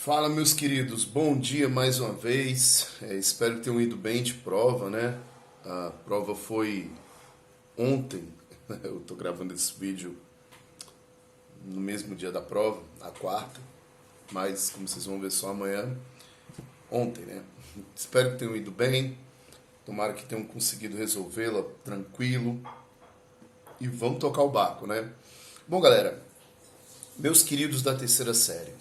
Fala, meus queridos, bom dia mais uma vez. Espero que tenham ido bem de prova, né? A prova foi ontem. Eu tô gravando esse vídeo no mesmo dia da prova, na quarta, mas como vocês vão ver só amanhã, ontem, né? Espero que tenham ido bem. Tomara que tenham conseguido resolvê-la tranquilo. E vamos tocar o barco, né? Bom, galera, meus queridos da terceira série,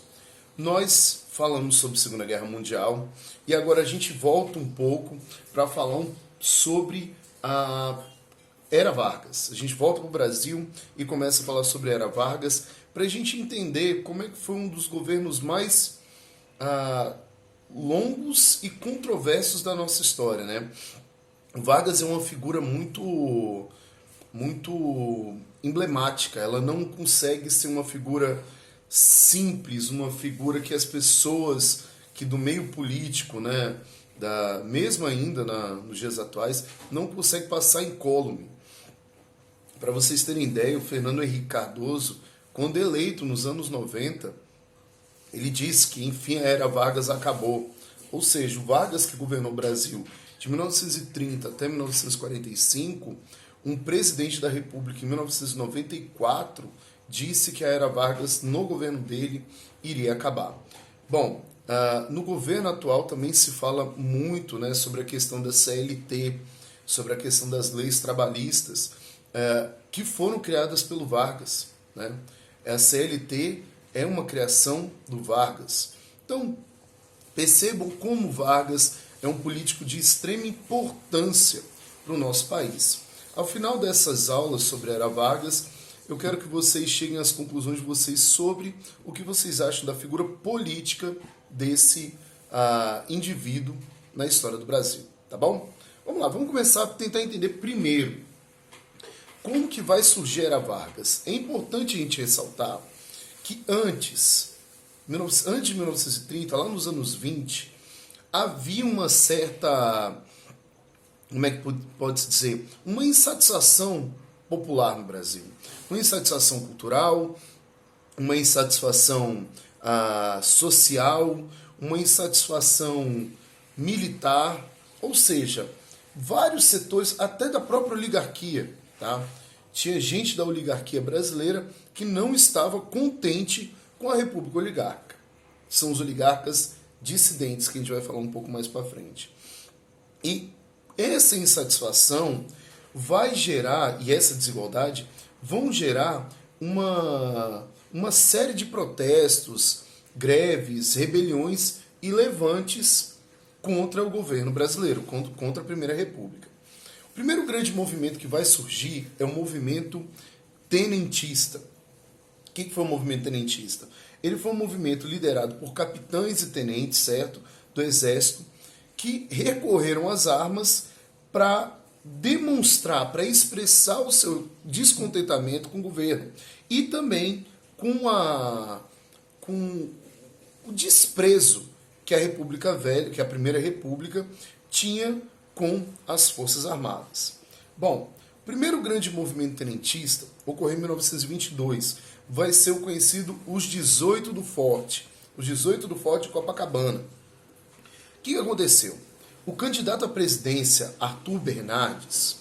nós falamos sobre a Segunda Guerra Mundial e agora a gente volta um pouco para falar sobre a Era Vargas. A gente volta para o Brasil e começa a falar sobre a Era Vargas para a gente entender como é que foi um dos governos mais longos e controversos da nossa história, né? Vargas é uma figura muito emblemática. Ela não consegue ser uma figura simples, uma figura que as pessoas que do meio político, né, mesmo ainda nos dias atuais, não conseguem passar incólume. Para vocês terem ideia, o Fernando Henrique Cardoso, quando eleito nos anos 90, ele disse que, enfim, a Era Vargas acabou. Ou seja, o Vargas que governou o Brasil de 1930 até 1945, um presidente da República em 1994 disse que a Era Vargas, no governo dele, iria acabar. Bom, no governo atual também se fala muito, né, sobre a questão da CLT, sobre a questão das leis trabalhistas, que foram criadas pelo Vargas, né? A CLT é uma criação do Vargas. Então, percebam como Vargas é um político de extrema importância para o nosso país. Ao final dessas aulas sobre a Era Vargas, eu quero que vocês cheguem às conclusões de vocês sobre o que vocês acham da figura política desse indivíduo na história do Brasil, tá bom? Vamos lá, vamos começar a tentar entender primeiro como que vai surgir a Era Vargas. É importante a gente ressaltar que antes de 1930, lá nos anos 20, havia uma certa, como é que pode-se dizer, uma insatisfação popular no Brasil. Uma insatisfação cultural, uma insatisfação social, uma insatisfação militar, ou seja, vários setores, até da própria oligarquia, tá? Tinha gente da oligarquia brasileira que não estava contente com a República Oligárquica. São os oligarcas dissidentes, que a gente vai falar um pouco mais para frente. E essa insatisfação vai gerar, e essa desigualdade, vão gerar uma série de protestos, greves, rebeliões e levantes contra o governo brasileiro, contra a Primeira República. O primeiro grande movimento que vai surgir é o movimento tenentista. O que foi o movimento tenentista? Ele foi um movimento liderado por capitães e tenentes, certo, do Exército, que recorreram às armas para demonstrar, para expressar o seu descontentamento com o governo e também com o desprezo que a República Velha, que a Primeira República tinha com as Forças Armadas. Bom, o primeiro grande movimento tenentista ocorreu em 1922, vai ser o conhecido os 18 do Forte, os 18 do Forte de Copacabana. O que aconteceu? O candidato à presidência, Arthur Bernardes,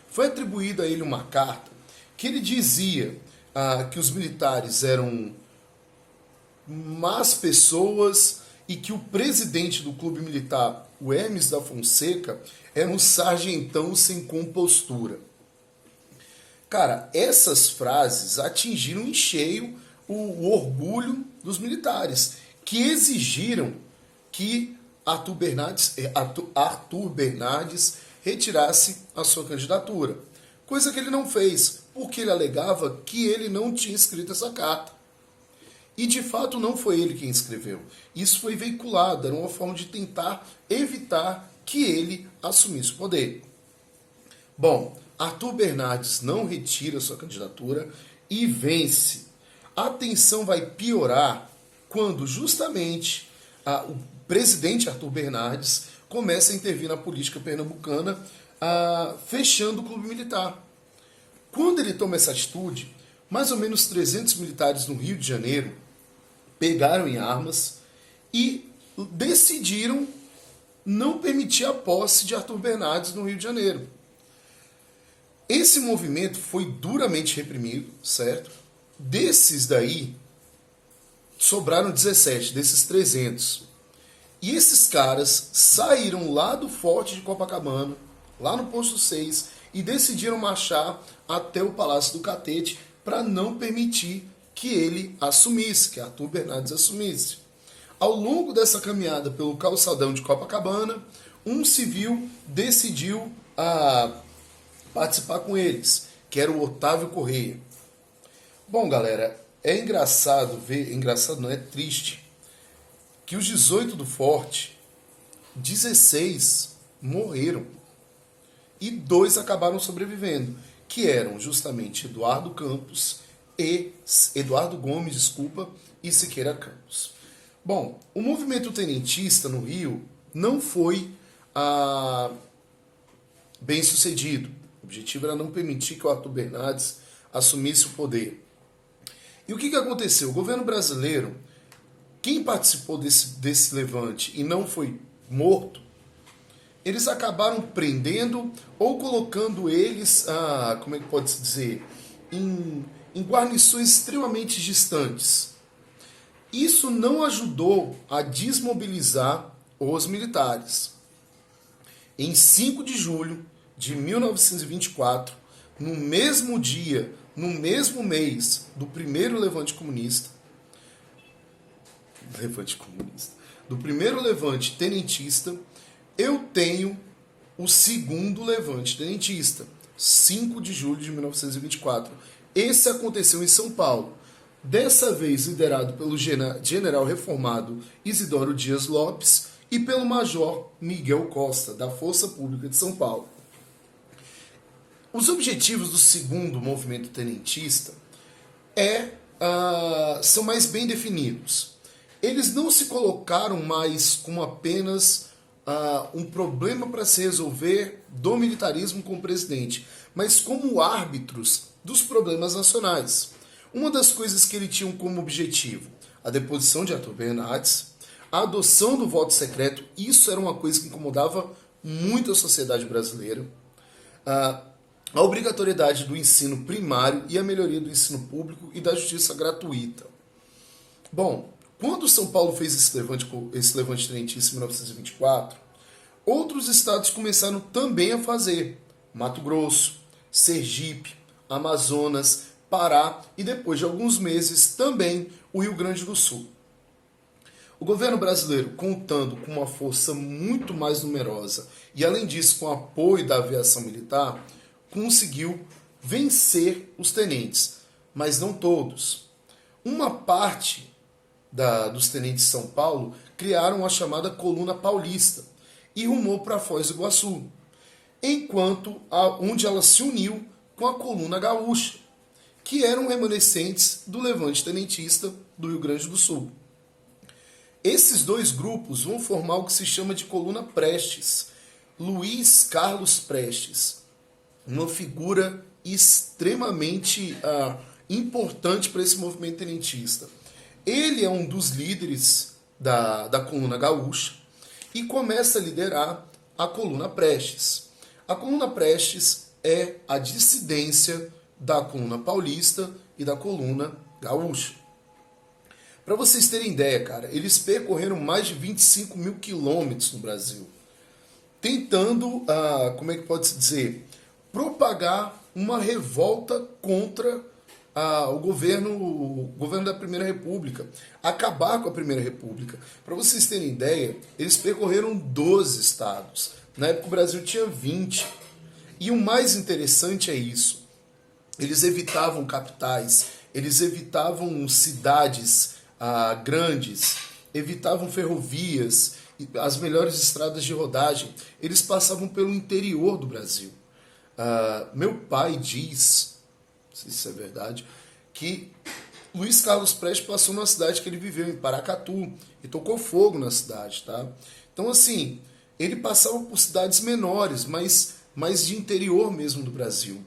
foi atribuída a ele uma carta que ele dizia que os militares eram más pessoas e que o presidente do clube militar, o Hermes da Fonseca, era um sargentão sem compostura. Cara, essas frases atingiram em cheio o orgulho dos militares, que exigiram que Arthur Bernardes retirasse a sua candidatura. Coisa que ele não fez, porque ele alegava que ele não tinha escrito essa carta. E de fato não foi ele quem escreveu. Isso foi veiculado, era uma forma de tentar evitar que ele assumisse o poder. Bom, Arthur Bernardes não retira sua candidatura e vence. A tensão vai piorar quando justamente o presidente Arthur Bernardes começa a intervir na política pernambucana, fechando o clube militar. Quando ele toma essa atitude, mais ou menos 300 militares no Rio de Janeiro pegaram em armas e decidiram não permitir a posse de Arthur Bernardes no Rio de Janeiro. Esse movimento foi duramente reprimido, certo? Desses daí, sobraram 17, desses 300. E esses caras saíram lá do Forte de Copacabana, lá no Posto 6, e decidiram marchar até o Palácio do Catete para não permitir que ele assumisse, que Arthur Bernardes assumisse. Ao longo dessa caminhada pelo calçadão de Copacabana, um civil decidiu participar com eles, que era o Otávio Correia. Bom, galera, é engraçado ver, engraçado não, é triste, que os 18 do Forte, 16 morreram e 2 acabaram sobrevivendo, que eram justamente Eduardo Gomes, e Siqueira Campos. Bom, o movimento tenentista no Rio não foi bem sucedido. O objetivo era não permitir que o Arthur Bernardes assumisse o poder. E o que aconteceu? O governo brasileiro, quem participou desse levante e não foi morto, eles acabaram prendendo ou colocando eles, como é que pode se dizer, em guarnições extremamente distantes. Isso não ajudou a desmobilizar os militares. Em 5 de julho de 1924, no mesmo dia, no mesmo mês do primeiro levante comunista, do primeiro levante tenentista, eu tenho o segundo levante tenentista, 5 de julho de 1924. Esse aconteceu em São Paulo, dessa vez liderado pelo general reformado Isidoro Dias Lopes e pelo major Miguel Costa, da Força Pública de São Paulo. Os objetivos do segundo movimento tenentista são mais bem definidos. Eles não se colocaram mais como apenas um problema para se resolver do militarismo com o presidente, mas como árbitros dos problemas nacionais. Uma das coisas que eles tinham como objetivo, a deposição de Arthur Bernardes, a adoção do voto secreto, isso era uma coisa que incomodava muito a sociedade brasileira, a obrigatoriedade do ensino primário e a melhoria do ensino público e da justiça gratuita. Bom, quando São Paulo fez esse levante tenentista em 1924, outros estados começaram também a fazer. Mato Grosso, Sergipe, Amazonas, Pará e depois de alguns meses também o Rio Grande do Sul. O governo brasileiro, contando com uma força muito mais numerosa e além disso com o apoio da aviação militar, conseguiu vencer os tenentes, mas não todos. Uma parte dos tenentes de São Paulo criaram a chamada Coluna Paulista e rumou para Foz do Iguaçu, onde ela se uniu com a Coluna Gaúcha, que eram remanescentes do levante tenentista do Rio Grande do Sul. Esses dois grupos vão formar o que se chama de Coluna Prestes. Luiz Carlos Prestes, uma figura extremamente importante para esse movimento tenentista. Ele é um dos líderes da Coluna Gaúcha e começa a liderar a Coluna Prestes. A Coluna Prestes é a dissidência da Coluna Paulista e da Coluna Gaúcha. Para vocês terem ideia, cara, eles percorreram mais de 25 mil quilômetros no Brasil, tentando, como é que pode se dizer, propagar uma revolta contra o governo da Primeira República, acabar com a Primeira República. Para vocês terem ideia, eles percorreram 12 estados. Na época o Brasil tinha 20. E o mais interessante é isso. Eles evitavam capitais, eles evitavam cidades grandes, evitavam ferrovias, as melhores estradas de rodagem. Eles passavam pelo interior do Brasil. Meu pai diz, não sei se isso é verdade, que Luiz Carlos Prestes passou numa cidade que ele viveu, em Paracatu, e tocou fogo na cidade, tá? Então, assim, ele passava por cidades menores, mas de interior mesmo do Brasil.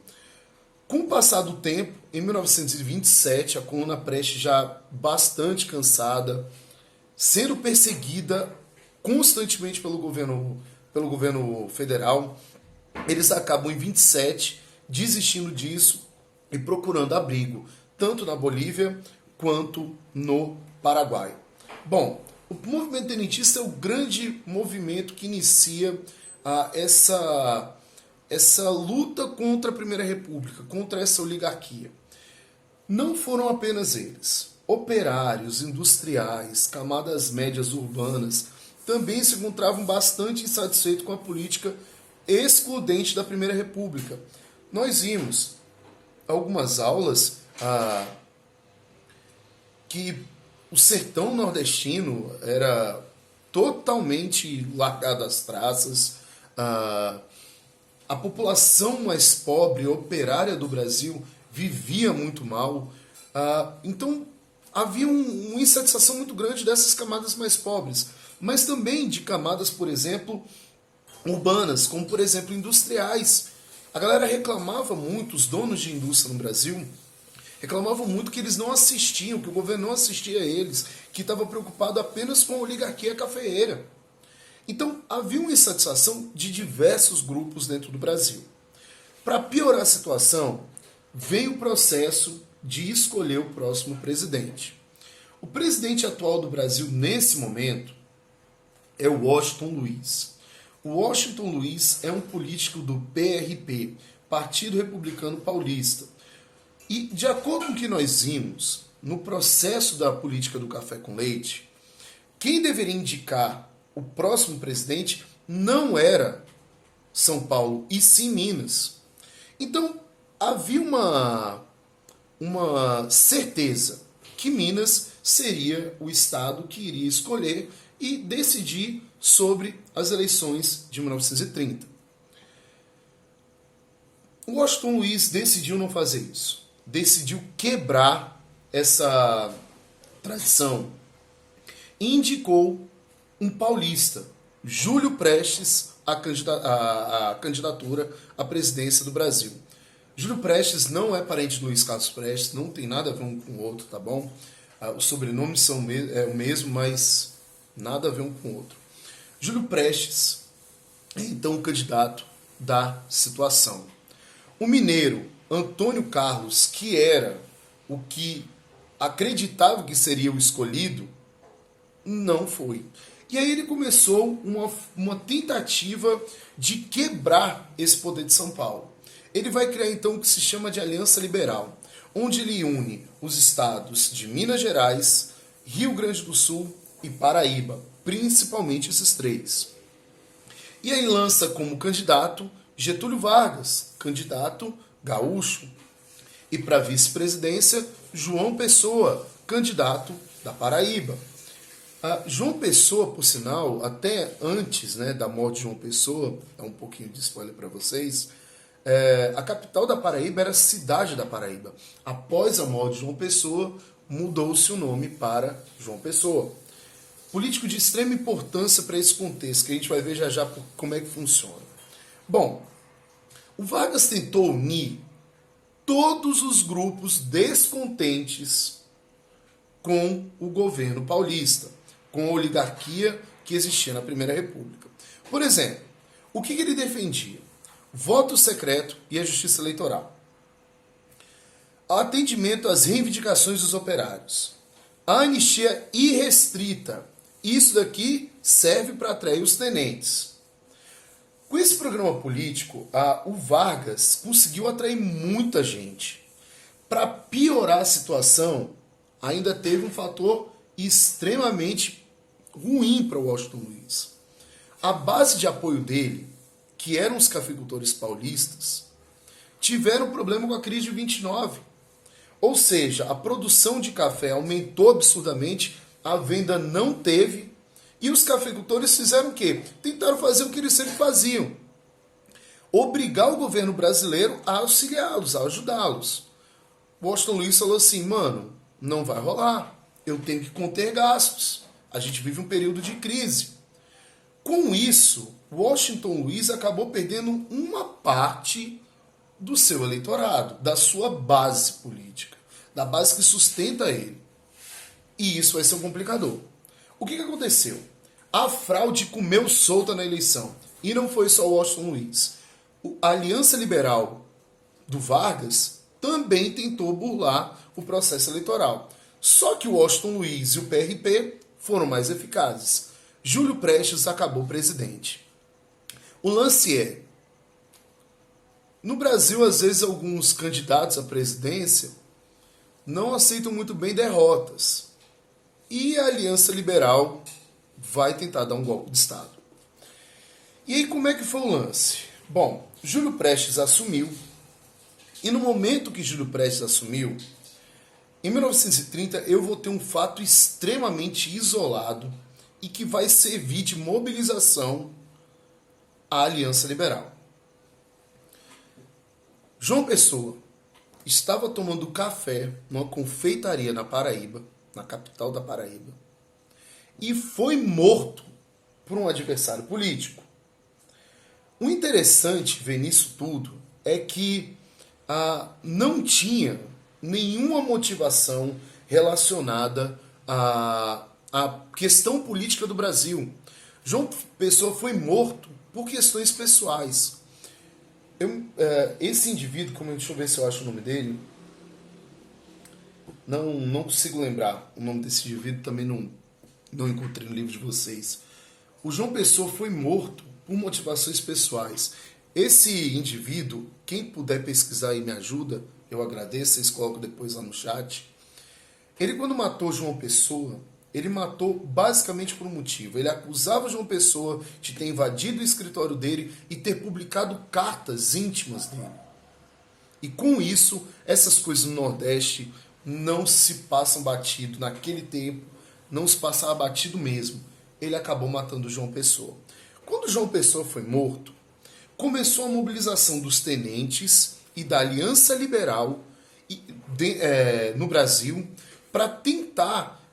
Com o passar do tempo, em 1927, a Coluna Prestes já bastante cansada, sendo perseguida constantemente pelo governo federal. Eles acabam em 27 desistindo disso e procurando abrigo, tanto na Bolívia quanto no Paraguai. Bom, o movimento tenentista é o grande movimento que inicia essa luta contra a Primeira República, contra essa oligarquia. Não foram apenas eles. Operários, industriais, camadas médias urbanas também se encontravam bastante insatisfeitos com a política excludente da Primeira República. Nós vimos algumas aulas que o sertão nordestino era totalmente largado às traças, a população mais pobre, operária do Brasil, vivia muito mal. Então, havia uma insatisfação muito grande dessas camadas mais pobres, mas também de camadas, por exemplo, urbanas, como, por exemplo, industriais. A galera reclamava muito, os donos de indústria no Brasil, reclamavam muito que eles não assistiam, que o governo não assistia a eles, que estava preocupado apenas com a oligarquia cafeeira. Então, havia uma insatisfação de diversos grupos dentro do Brasil. Para piorar a situação, veio o processo de escolher o próximo presidente. O presidente atual do Brasil, nesse momento, é o Washington Luiz. O Washington Luiz é um político do PRP, Partido Republicano Paulista. E, de acordo com o que nós vimos, no processo da política do café com leite, quem deveria indicar o próximo presidente não era São Paulo, e sim Minas. Então, havia uma certeza que Minas seria o estado que iria escolher e decidir sobre as eleições de 1930. O Washington Luiz decidiu não fazer isso. Decidiu quebrar essa tradição e indicou um paulista, Júlio Prestes, a candidatura à presidência do Brasil. Júlio Prestes não é parente de Luiz Carlos Prestes, não tem nada a ver um com o outro, tá bom? Os sobrenomes são o mesmo, mas nada a ver um com o outro. Júlio Prestes é então o candidato da situação. O mineiro Antônio Carlos, que era o que acreditava que seria o escolhido, não foi. E aí ele começou uma tentativa de quebrar esse poder de São Paulo. Ele vai criar então o que se chama de Aliança Liberal, onde ele une os estados de Minas Gerais, Rio Grande do Sul e Paraíba, principalmente esses três. E aí lança como candidato Getúlio Vargas, candidato gaúcho, e para vice-presidência João Pessoa, candidato da Paraíba. João Pessoa, por sinal, até antes da morte de João Pessoa, é um pouquinho de spoiler para vocês, a capital da Paraíba era a cidade da Paraíba. Após a morte de João Pessoa, mudou-se o nome para João Pessoa. Político de extrema importância para esse contexto, que a gente vai ver já já como é que funciona. Bom, o Vargas tentou unir todos os grupos descontentes com o governo paulista, com a oligarquia que existia na Primeira República. Por exemplo, o que ele defendia? Voto secreto e a justiça eleitoral. Atendimento às reivindicações dos operários. A anistia irrestrita. Isso daqui serve para atrair os tenentes. Com esse programa político, o Vargas conseguiu atrair muita gente. Para piorar a situação, ainda teve um fator extremamente ruim para o Washington Luiz. A base de apoio dele, que eram os cafeicultores paulistas, tiveram problema com a crise de 29. Ou seja, a produção de café aumentou absurdamente, a venda não teve, e os cafeicultores fizeram o quê? Tentaram fazer o que eles sempre faziam. Obrigar o governo brasileiro a auxiliá-los, a ajudá-los. Washington Luiz falou assim, mano, não vai rolar, eu tenho que conter gastos. A gente vive um período de crise. Com isso, Washington Luiz acabou perdendo uma parte do seu eleitorado, da sua base política, da base que sustenta ele. E isso vai ser um complicador. O que aconteceu? A fraude comeu solta na eleição. E não foi só o Washington Luiz. A Aliança Liberal do Vargas também tentou burlar o processo eleitoral. Só que o Washington Luiz e o PRP foram mais eficazes. Júlio Prestes acabou presidente. O lance é, no Brasil, às vezes, alguns candidatos à presidência não aceitam muito bem derrotas. E a Aliança Liberal vai tentar dar um golpe de Estado. E aí, como é que foi o lance? Bom, Júlio Prestes assumiu, e no momento que Júlio Prestes assumiu, em 1930, eu vou ter um fato extremamente isolado e que vai servir de mobilização à Aliança Liberal. João Pessoa estava tomando café numa confeitaria na Paraíba, na capital da Paraíba, e foi morto por um adversário político. O interessante ver nisso tudo é que não tinha nenhuma motivação relacionada à questão política do Brasil. João Pessoa foi morto por questões pessoais. Esse indivíduo, deixa eu ver se eu acho o nome dele, não consigo lembrar o nome desse indivíduo, também não encontrei no livro de vocês. O João Pessoa foi morto por motivações pessoais. Esse indivíduo, quem puder pesquisar e me ajuda, eu agradeço, vocês colocam depois lá no chat. Ele, quando matou João Pessoa, ele matou basicamente por um motivo. Ele acusava João Pessoa de ter invadido o escritório dele e ter publicado cartas íntimas dele. E com isso, essas coisas no Nordeste não se passam batido. Naquele tempo, não se passava batido mesmo. Ele acabou matando João Pessoa. Quando João Pessoa foi morto, começou a mobilização dos tenentes e da Aliança Liberal no Brasil para tentar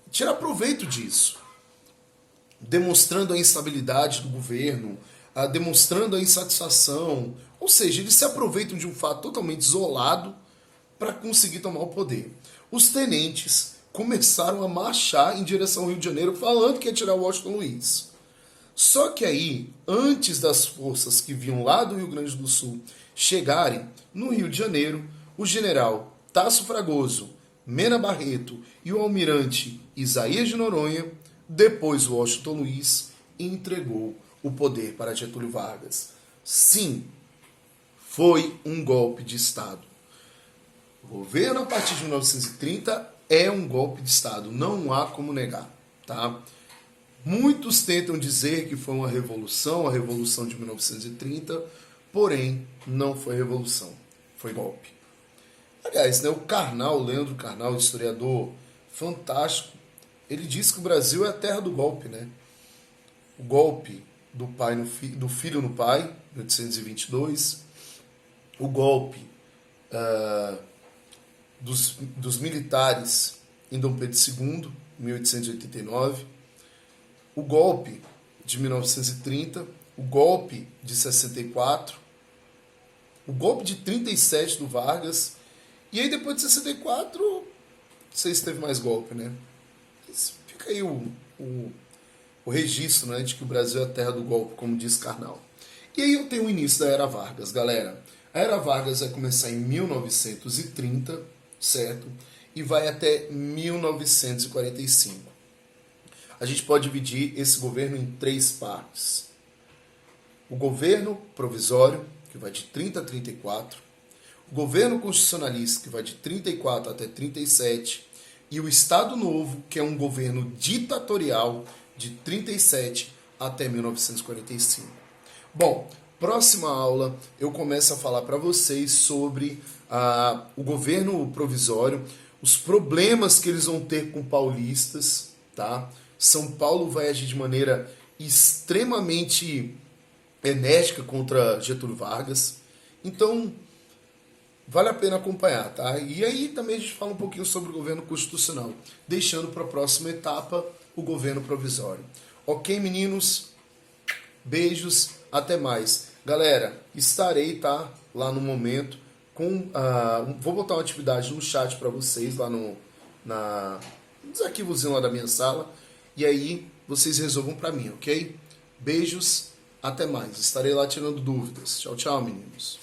tirar proveito disso, demonstrando a instabilidade do governo, demonstrando a insatisfação. Ou seja, eles se aproveitam de um fato totalmente isolado para conseguir tomar o poder. Os tenentes começaram a marchar em direção ao Rio de Janeiro falando que ia tirar o Washington Luiz. Só que aí, antes das forças que vinham lá do Rio Grande do Sul chegarem no Rio de Janeiro, o general Tasso Fragoso, Mena Barreto e o almirante Isaías de Noronha, depois o Washington Luiz, entregou o poder para Getúlio Vargas. Sim, foi um golpe de Estado. O governo, a partir de 1930, é um golpe de Estado, não há como negar, tá? Muitos tentam dizer que foi uma revolução, a Revolução de 1930, porém, não foi revolução, foi golpe. Aliás, o Karnal, Leandro Karnal, historiador fantástico, ele disse que o Brasil é a terra do golpe, né? O golpe do filho no pai, 1822, o golpe dos militares em Dom Pedro II, 1889, o golpe de 1930, o golpe de 64, o golpe de 37 do Vargas, e aí depois de 64, não sei se teve mais golpe, né? Mas fica aí o registro, né, de que o Brasil é a terra do golpe, como diz Karnal. E aí eu tenho o início da Era Vargas, galera. A Era Vargas vai começar em 1930, certo? E vai até 1945. A gente pode dividir esse governo em 3 partes. O governo provisório, que vai de 30 a 34. O governo constitucionalista, que vai de 34 até 37. E o Estado Novo, que é um governo ditatorial de 37 até 1945. Bom, próxima aula eu começo a falar para vocês sobre o governo provisório, os problemas que eles vão ter com paulistas, tá? São Paulo vai agir de maneira extremamente enérgica contra Getúlio Vargas. Então, vale a pena acompanhar, tá? E aí também a gente fala um pouquinho sobre o governo constitucional, deixando para a próxima etapa o governo provisório. Ok, meninos? Beijos, até mais. Galera, estarei, tá? Lá no momento com... vou botar uma atividade no chat para vocês, lá nos arquivozinhos lá da minha sala. e aí vocês resolvam para mim, ok? Beijos, até mais. Estarei lá tirando dúvidas. Tchau, tchau, meninos.